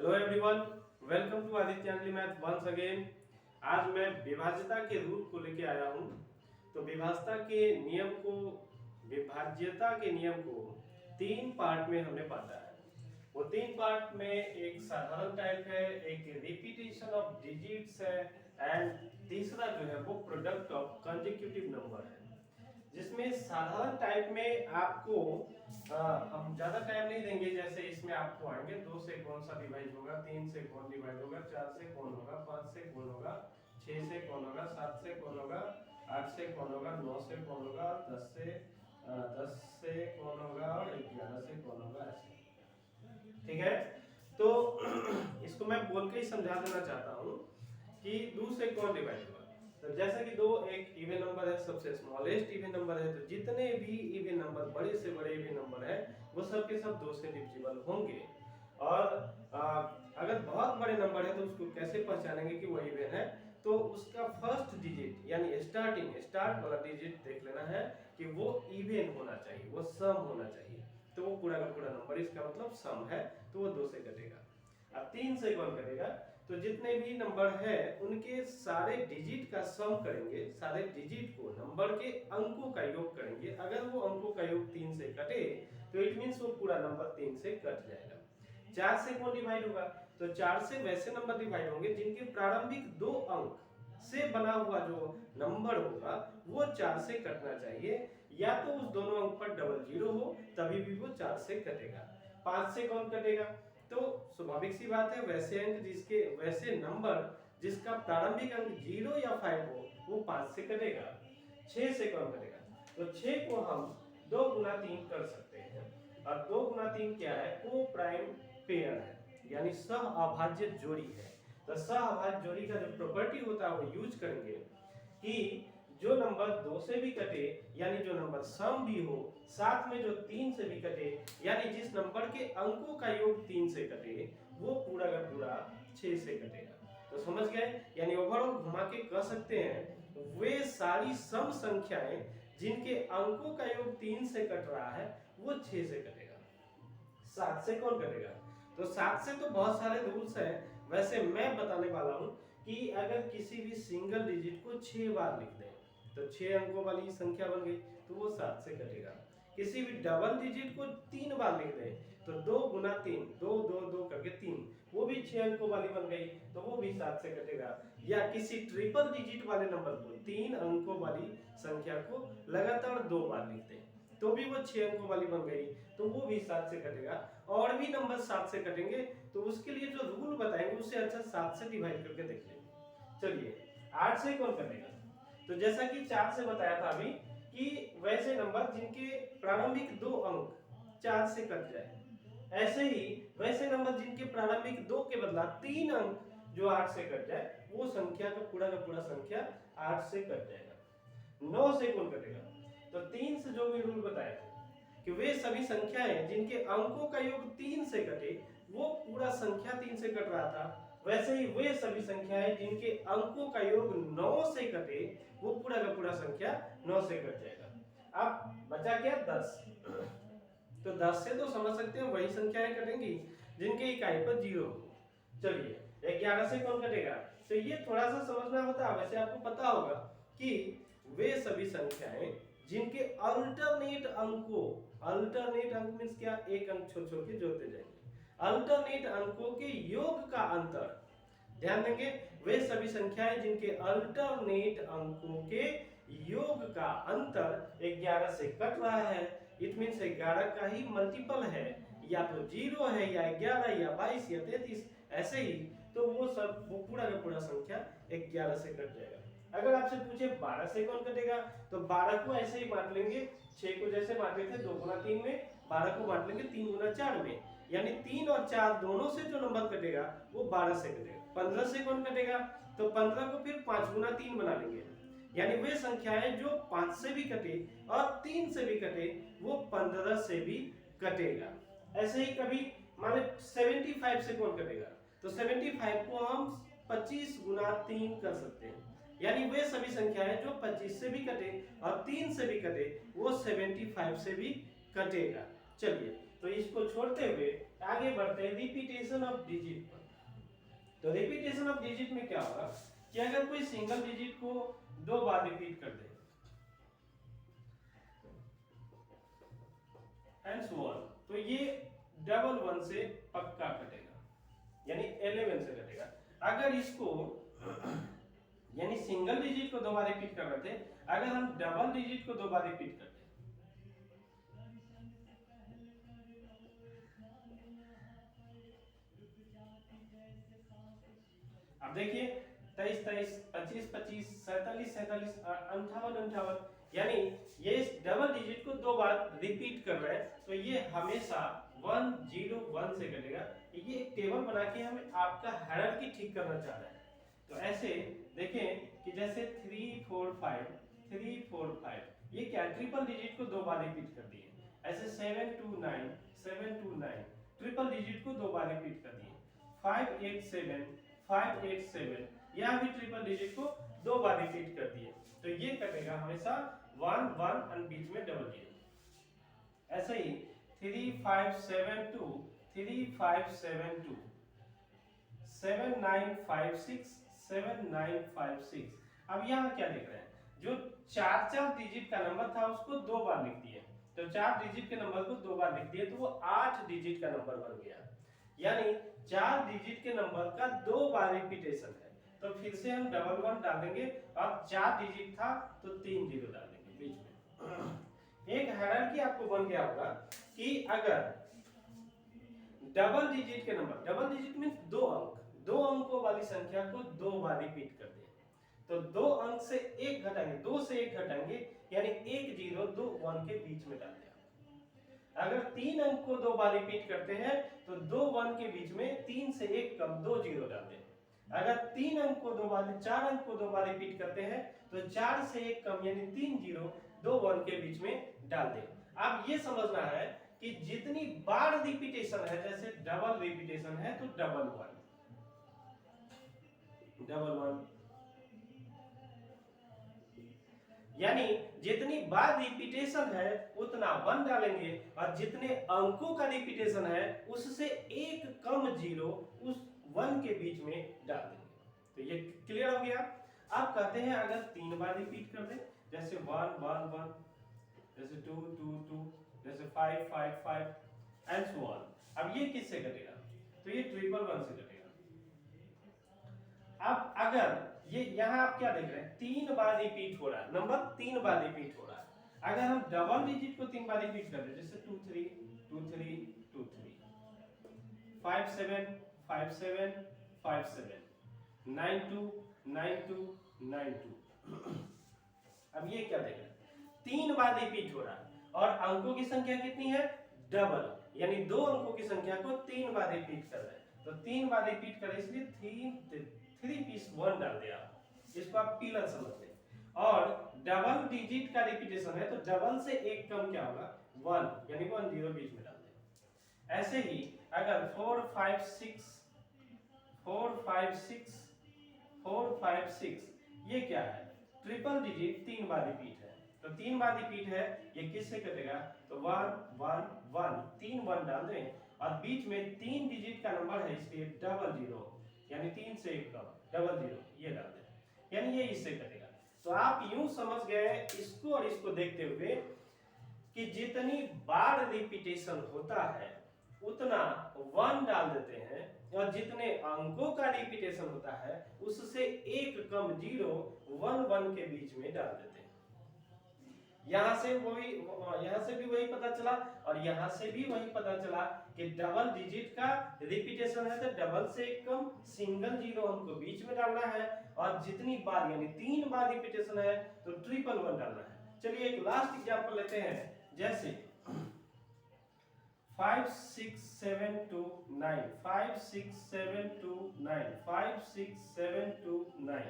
Hello everyone, welcome to Aditya अंगली math once again. आज मैं विभाज्यता के रूल को लेके आया हूँ। तो विभाज्यता के नियम को तीन पार्ट में हमने पढ़ा है। वो तीन पार्ट में एक साधारण टाइप है, एक रिपीटेशन ऑफ डिजिट्स है एंड तीसरा जो है वो प्रोडक्ट ऑफ कंसेक्यूटिव नंबर है। जिसमें साधारण टाइप में आपको हम ज्यादा टाइम नहीं देंगे। जैसे इसमें आपको आएंगे 2 से कौन सा डिवाइड होगा, 3 से कौन डिवाइड होगा, 4 से कौन होगा, 5 से कौन होगा, 6 से कौन होगा, 7 से कौन होगा, 8 से कौन होगा, 9 से कौन होगा, 10 से कौन होगा और 11 से कौन होगा, ऐसे। ठीक है, तो इसको मैं बोल के ही समझा देना चाहता हूँ कि 2 से कौन डिवाइड होगा। तो जैसा कि 2 एक इवन नंबर है, सबसे स्मॉलेस्ट इवन नंबर है, तो जितने भी इवन नंबर, बड़े से बड़े इवन नंबर है, वो सब के सब 2 से डिविजिबल होंगे। और अगर बहुत बड़े नंबर है तो उसको कैसे पहचानेंगे कि वो इवन है? तो उसका फर्स्ट डिजिट यानी स्टार्ट वाला डिजिट देख लेना है कि वो इवन होना चाहिए, वो सम होना चाहिए। तो वो पूरा का पूरा नंबर, इसका मतलब सम है, तो वो 2 से कटेगा। अब 3 से कौन कटेगा? तो जितने भी नंबर है उनके सारे डिजिट का सम करेंगे, सारे डिजिट को नंबर के अंकों का योग करेंगे। अगर वो अंकों का योग 3 से कटे तो इट मींस वो पूरा नंबर 3 से कट जाएगा। 4 से कौन डिवाइड होगा? तो 4 से वैसे नंबर डिवाइड होंगे जिनके प्रारंभिक 2 अंक से बना हुआ जो नंबर होगा वो 4 से कटना चाहिए, या तो उस दोनों अंक पर डबल जीरो हो तभी भी वो 4 से कटेगा। 5 से कौन कटेगा? तो स्वाभाविक सी बात है, वैसे नंबर जिसका प्रारंभिक अंक 0 या 5 हो वो 5 से कटेगा। 6 से कौन कटेगा? तो 6 को हम 2 गुना 3 कर सकते हैं, और 2 गुना 3 क्या है? को प्राइम पेयर है, यानी सह अभाज्य जोड़ी है। तो सह अभाज्य जोड़ी का जो प्रॉपर्टी होता है वो यूज करेंगे कि जो नंबर 2 से भी कटे, यानी जो नंबर सम भी हो, साथ में जो 3 से भी कटे, यानी जिस नंबर के अंकों का योग 3 से कटे, वो पूरा का पूरा 6 से कटेगा। तो समझ गए? यानी ओवरऑल घुमा के कह सकते हैं वे सारी सम संख्याएं जिनके अंकों का योग 3 से कट रहा है वो 6 से कटेगा। 7 से कौन कटेगा? तो 7 से तो बहुत सारे रूल्स हैं। वैसे मैं बताने वाला हूं कि अगर किसी भी सिंगल डिजिट को 6 बार लिख दें तो 6 अंकों वाली संख्या बन गई, तो वो 7 से कटेगा। किसी भी डबल डिजिट को 3 बार लिख दें तो 2 गुना 3, 2 2 2 करके 3, वो भी 6 अंकों वाली बन गई, तो वो भी 7 से कटेगा। या किसी ट्रिपल डिजिट वाले नंबर को, 3 अंकों वाली संख्या को लगातार 2 बार लिख दें तो भी वो 6 अंकों वाली बन गई, तो वो भी 7 से कटेगा। और भी नंबर 7 से कटेंगे, तो उसके लिए जो रूल बताएंगे उससे अच्छा 7 से डिवाइड करके देख लेंगे। चलिए, 8 से कौन कटेगा? तो जैसा कि 4 से बताया था अभी कि वैसे नंबर जिनके प्रारंभिक 2 अंक 4 से कट जाए, ऐसे ही वैसे नंबर जिनके प्रारंभिक 2 के बदला 3 अंक जो 8 से कट जाए, वो संख्या का पूरा संख्या 8 से कट जाएगा। 9 से कौन कटेगा? तो 3 से जो भी रूल बताए थे कि वे सभी संख्याएं जिनके अंकों का योग 3 से कटे, वो पूरा संख्या 3 से कट रहा था, वैसे ही वे सभी संख्याएं जिनके अंकों का योग 9 से कटे, वो पूरा का पूरा संख्या 9 से कट जाएगा। अब बचा क्या? 10। तो 10 से तो समझ सकते हैं वही संख्याएं कटेंगी जिनके इकाई पर 0 हो। चलिए, 11 से कौन कटेगा? तो ये थोड़ा सा समझना होता है। वैसे आपको पता होगा कि वे सभी संख्याएं जिनके अल्टरनेट अंक मींस क्या? एक अंक छोड़ छोड़ के जोड़ते जाएंगे। अल्टरनेट अंकों के योग का अंतर, ध्यान देंगे, वे सभी संख्याएं जिनके अल्टरनेट अंकों के योग का अंतर 11 से कट रहा है, इट मींस 11 का ही मल्टीपल है, या तो 0 है या 11 या 22 या 33, ऐसे ही, तो वो पूरा का पूरा संख्या 11 से कट जाएगा। अगर आपसे पूछे 12 से कौन कटेगा, तो 12 को ऐसे ही बांट लेंगे, 6 को जैसे बांटे थे 2 गुना 3 में, 12 को बांट लेंगे 3 गुना 4 में, यानी 3 और 4 दोनों से जो नंबर कटेगा वो 12 से कटेगा। 15 से कौन कटेगा? तो 15 को फिर 5 गुना 3 बना लेंगे, यानी वे संख्याएं जो 5 से भी कटे और 3 से भी कटे, वो 15 से भी कटेगा। ऐसे ही कभी मान लो 75 से कौन कटेगा? तो 75 को हम 25 गुना 3 कर सकते हैं, यानी वे सभी संख्याएं जो 25 से भी कटे और 3 से भी कटे, वो 75 से भी कटेगा। चलिए, तो इसको छोड़ते हुए आगे बढ़ते हैं रिपीटेशन ऑफ डिजिट पर। तो रिपीटेशन ऑफ डिजिट में क्या होगा कि अगर कोई सिंगल डिजिट को 2 बार रिपीट कर दे एंड सो ऑन, तो ये डबल वन से पक्का कटेगा, यानी 11 से कटेगा। अगर इसको यानी सिंगल डिजिट को 2 बार रिपीट कर रहे थे, अगर हम डबल डिजिट को 2 बार रिपीट करते, अब देखिए 23 23 25 25 47 47 58 58, यानी ये डबल डिजिट को 2 बार रिपीट कर रहे हैं, तो ये हमेशा 101 से कटेगा। ये एक टेबल बना के हमें आपका हायरार्की ठीक करना चाह रहा है। तो ऐसे देखें कि जैसे 3 4 5 3 4 5 ये क्या ट्रिपल डिजिट को 2 बार रिपीट कर दिए। ऐसे 7 2 9 7 2 9 ट्रिपल डिजिट को 2 बार रिपीट कर दिए। 5 8 7 5 8 7 यहाँ भी ट्रिपल डिजिट को 2 बार रिपीट कर दिए, तो ये कटेगा हमेशा 1 1 और बीच में डबल जीरो। ऐसे ही 3 5 7 2 3 5 7 2 7 9 5 6 7 9 5 6। अब यहाँ क्या देख रहे हैं, जो 4 डिजिट का नंबर था उसको 2 बार लिख दिए, तो 4 डिजिट के नंबर को 2 बार लिख दिए तो वो 8 डिजिट का नंबर बन गया। यानी 4 डिजिट के नंबर का 2 बार रिपीटेशन है, तो फिर से हम डबल वन डालेंगे और 4 डिजिट था तो 3 जीरो डाल देंगे बीच में। एक हायरार्की आपको बन गया होगा कि अगर डबल डिजिट के नंबर, डबल डिजिट मींस 2 अंक, 2 अंकों वाली संख्या को 2 बार रिपीट कर दे, तो 2 अंक से 1 घटाएंगे, 2 से 1 घटाएंगे, यानी 1 जीरो 2 1 के बीच में डाल दिया। अगर 3 अंक को 2 बार रिपीट करते हैं तो 2 1 के बीच में 3 से 1 कम 2 जीरो डाल दें। अगर 3 अंक को 2 बार 4 अंक को 2 बार रिपीट करते हैं तो 4 से 1 कम यानी 3 जीरो 2 1 के बीच में डाल दें। अब ये समझना है कि जितनी बार रिपीटेशन है, जैसे डबल रिपीटेशन है तो डबल वन, यानी जितनी बार रिपीटेशन है उतना 1 डालेंगे, और जितने अंकों का रिपीटेशन है उससे 1 कम जीरो उस 1 के बीच में डाल देंगे। तो ये क्लियर हो गया। अब कहते हैं अगर 3 बार रिपीट कर दें, जैसे 1 1 1, जैसे 2 2 2, जैसे 5 5 5 एंड सो ऑन। अब ये किससे कटेगा, तो ये ट्रिपल वन से कटेगा। अब अगर ये यहाँ आप क्या देख रहे हैं, 3 बार रिपीट हो रहा है, नंबर 3 बार रिपीट हो रहा है। अगर हम डबल डिजिट को 3 बार रिपीट कर दें, जैसे 2 3 2 3 2 3, 5 7 5 7 5 7, 9 2 9 2 9 2। अब ये क्या देख रहे हैं, 3 बार रिपीट हो रहा है और अंकों की संख्या कितनी है, डबल, यानी 2 अंकों की संख्या को 3 बार रिपीट कर रहे हैं। तो 3 बार रिपीट करें, इसलिए 3 पीस 1 डाल दिया, इसको आप पिलर समझ लें। और डबल डिजिट का रिपीटेशन है तो डबल से 1 कम क्या होगा, 1, यानी 1 जीरो बीच में डाल दें। ऐसे ही अगर 4 5 6 4 5 6 4 5 6, ये क्या है, ट्रिपल डिजिट 3 बार रिपीट है, तो 3 बार रिपीट है, ये किससे कटेगा, तो 1 1 1, 3 1 डाल दें, और बीच में 3 डिजिट का नंबर है इसलिए डबल जीरो, यानी 3 से 1 कम डबल जीरो, ये डाल दें, यानी ये इससे कटेगा। तो आप यूं समझ गए इसको और इसको देखते हुए कि जितनी बार रिपीटेशन होता है उतना 1 डाल देते हैं, और जितने अंकों का रिपीटेशन होता है उससे 1 कम जीरो 1 1 के बीच में डाल देते हैं। यहाँ से भी वही पता चला और यहाँ से भी वही पता चला कि डबल डिजिट का रिपीटेशन है तो डबल से 1 कम सिंगल जीरो हमको बीच में डालना है, और जितनी बार यानी 3 बार रिपीटेशन है तो ट्रिपल वन डालना है। चलिए एक लास्ट एग्जांपल लेते हैं, जैसे 5 6 7 2 9 5 6 7 2 9 5 6 7 2 9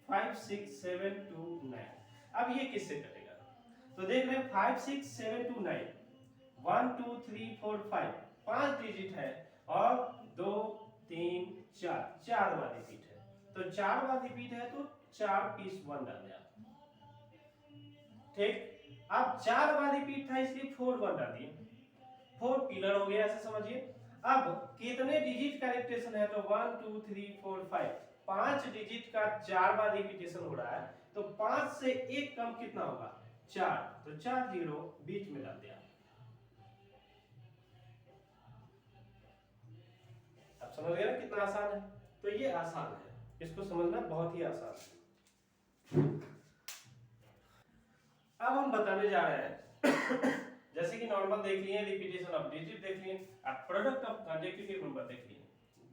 5 6 7 2 9। अब ये किससे कटेगा, तो देख रहे हैं 5 6 7 2 9, 1 2 3 4 5, 5 डिजिट है, और 2 3 4, 4 बार रिपीट है, तो 4 बार रिपीट है तो 4 पीस 1 डाल दिया, ठीक। अब 4 बार रिपीट था इसलिए 4 1 डाल दिए, 4 पिलर हो गया, ऐसे समझिए। अब कितने डिजिट का रिपीटेशन है, तो 1 2 3 4 5, 5 डिजिट का 4 बार रिपीटेशन हो रहा है, तो 5 से एक कम कितना होगा, 4, तो 4 जीरो बीच में डाल दिया। अब समझ गए ना कितना आसान है, तो ये आसान है, इसको समझना बहुत ही आसान है। अब हम बताने जा रहे हैं जैसे कि नॉर्मल देख लिए, रिपीटेशन ऑफ डिजिट देख लिए, अब प्रोडक्ट ऑफ कंसेक्यूटिव नंबर देख लिए,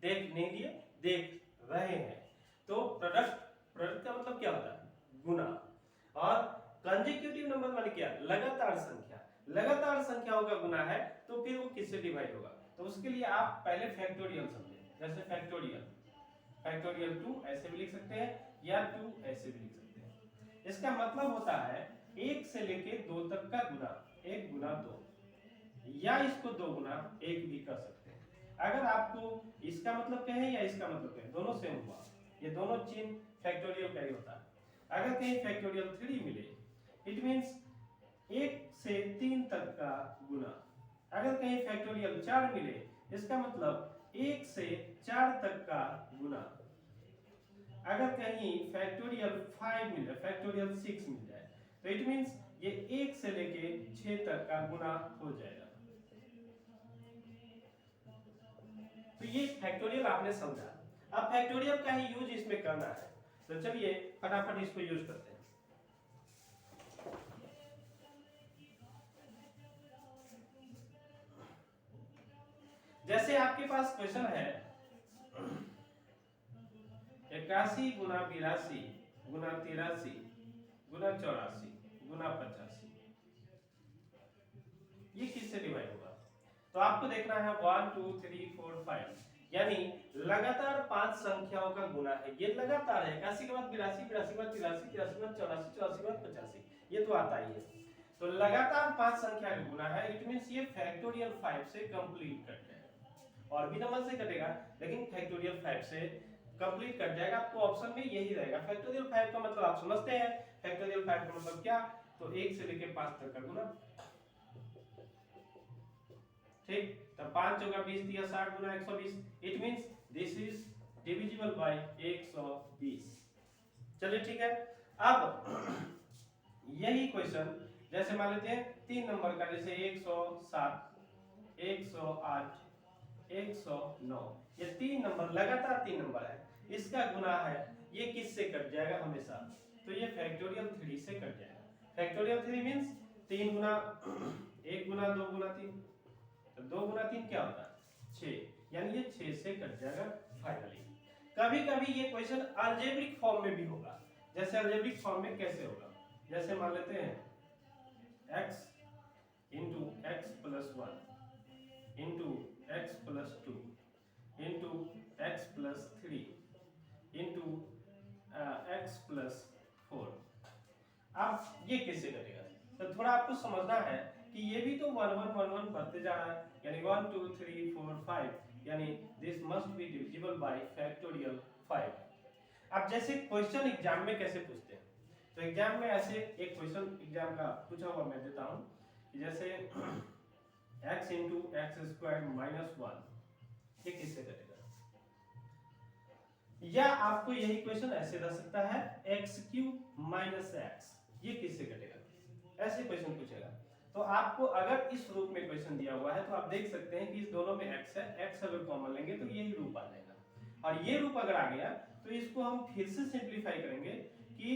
देख नहीं लिए, देख रहे हैं। तो प्रोडक्ट का मतलब क्या होता है, गुना, और कंसेक्यूटिव नंबर माने क्या, लगातार संख्या, लगातार संख्याओं का गुना है, तो फिर वो किससे डिवाइड होगा, तो उसके लिए आप पहले फैक्टोरियल समझे। जैसे फैक्टोरियल 2 ऐसे भी लिख सकते हैं, या 2 ऐसे भी लिख सकते हैं। इसका मतलब होता है 1 से लेके 2 तक का गुना, 1 गुना 2, या इसको 2 गुना 1 भी कर सकते हैं। अगर आपको इसका मतलब कहें या इसका मतलब कहें, दोनों सेम हुआ, ये दोनों चिन्ह फैक्टोरियल का ही होता है। अगर कहीं फैक्टोरियल 3 मिले, इट मींस 1 से 3 तक का गुना। अगर कहीं फैक्टोरियल 4 मिले, इसका मतलब 1 से 4 तक का गुना। अगर कहीं फैक्टोरियल 5 मिले, फैक्टोरियल 6 मिल जाए, तो इट मींस ये 1 से लेके 6 तक का गुना हो जाएगा। तो ये फैक्टोरियल आपने समझा। अब फैक्टोरियल का ही यूज इसमें करना है, तो चलिए फटाफट इसको यूज करते हैं। जैसे आपके पास क्वेश्चन है 81 गुना 82 गुना 83 गुना 84 गुना 85, ये किससे डिवाइड होगा, तो आपको देखना है 1 2 3 4 5, यानी लगातार 5 संख्याओं का गुना है। ये लगातार है, 81 के बाद 82, 82 के बाद 83, 83 के बाद 84, 84 के बाद 85, ये तो आता ही है। तो लगातार 5 संख्या का गुना है, इट मींस ये फैक्टोरियल 5 से कंप्लीट कट जाएगा। और भी नंबर से कटेगा, लेकिन फैक्टोरियल 5 से कंप्लीट कट जाएगा। आपको ऑप्शन में यही रहेगा। फैक्टोरियल 5 का मतलब आप समझते हैं, फैक्टोरियल 5 का मतलब क्या, तो 1 से लेके 5 तक का गुना, ठीक। तो 5 चौका 20 दिया 60 गुना 120, it means this is divisible by 120। चलिए ठीक है। अब यही क्वेश्चन जैसे मान लेते हैं 3 नंबर का, जैसे 107 108 109, ये 3 नंबर लगातार 3 नंबर है, इसका गुना है, ये किससे कट जाएगा हमेशा, तो ये फैक्टोरियल 3 से कट जाएगा। फैक्टोरियल 3 मींस 3 गुना 1 गुना 2 गुना 3, तो 2 गुना 3 क्या होता है 6, यानी ये 6 से कट जाएगा फाइनली। कभी कभी ये क्वेश्चन अलजेब्रिक फॉर्म में भी होगा। जैसे अलजेब्रिक फॉर्म में कैसे होगा, जैसे मान लेते हैं x into x plus 1 into x plus 2 into x plus 3 into x plus 4। अब ये कैसे करेगा, तो थोड़ा आपको समझना है कि ये भी तो 1 1 1 1 बढ़ते जा रहा है, यानी 1 2 3 4 5, यानी this must be divisible by factorial 5। अब जैसे क्वेश्चन एग्जाम में कैसे पूछते हैं, तो एग्जाम में ऐसे एक क्वेश्चन एग्जाम का पूछा हुआ मैं देता हूं कि जैसे x into x square minus 1, ये किससे कटेगा, या आपको यही क्वेश्चन ऐसे दे सकता है x क्यूब माइनस एक्स, ये किससे कटेगा, ऐसे क्वेश्चन पूछेगा। तो आपको अगर इस रूप में क्वेश्चन दिया हुआ है, तो आप देख सकते हैं कि इस दोनों में x है, x अगर कॉमन लेंगे तो यही रूप आ जाएगा, और ये रूप अगर आ गया तो इसको हम फिर से सिंप्लीफाई करेंगे कि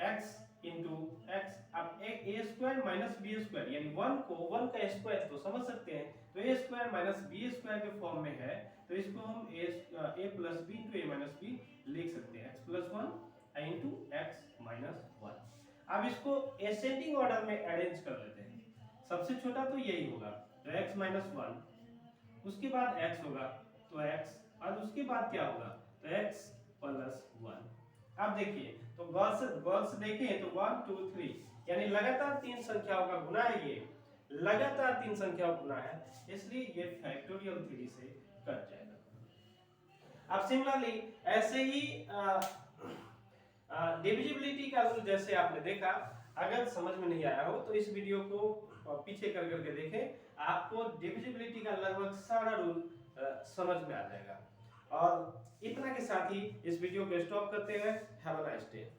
x इंटू एक्स, अब ए स्क्वायर माइनस बी स्क्वायर, यानी 1 को 1 का स्क्वायर तो समझ सकते हैं, तो ए स्क्वायर माइनस बी स्क्वायर के फॉर्म में है, तो इसको हम ए प्लस बी इंटू ए माइनस बी लिख सकते हैं, x plus 1 into x minus 1। अब इसको एसेंडिंग ऑर्डर में अरेंज कर लेते हैं। सबसे छोटा तो यही होगा, तो x माइनस 1, उसके बाद x होगा तो x, और उसके बाद क्या होगा, तो x प्लस 1। अब देखिए, तो गॉस देखें तो 1 2 3, यानी लगातार 3 संख्याओं का गुना है, ये लगातार 3 संख्याओं का गुना है, इसलिए ये फैक्टोरियल 3 से कट जाएगा। अब सिमिलरली ऐसे ही डिविजिबिलिटी का रूल जैसे आपने देखा, अगर समझ में नहीं आया हो तो इस वीडियो को पीछे कर करके देखें, आपको डिविजिबिलिटी का लगभग सारा रूल समझ में आ जाएगा। और इतना के साथ ही इस वीडियो को स्टॉप करते हैं। Have a nice day.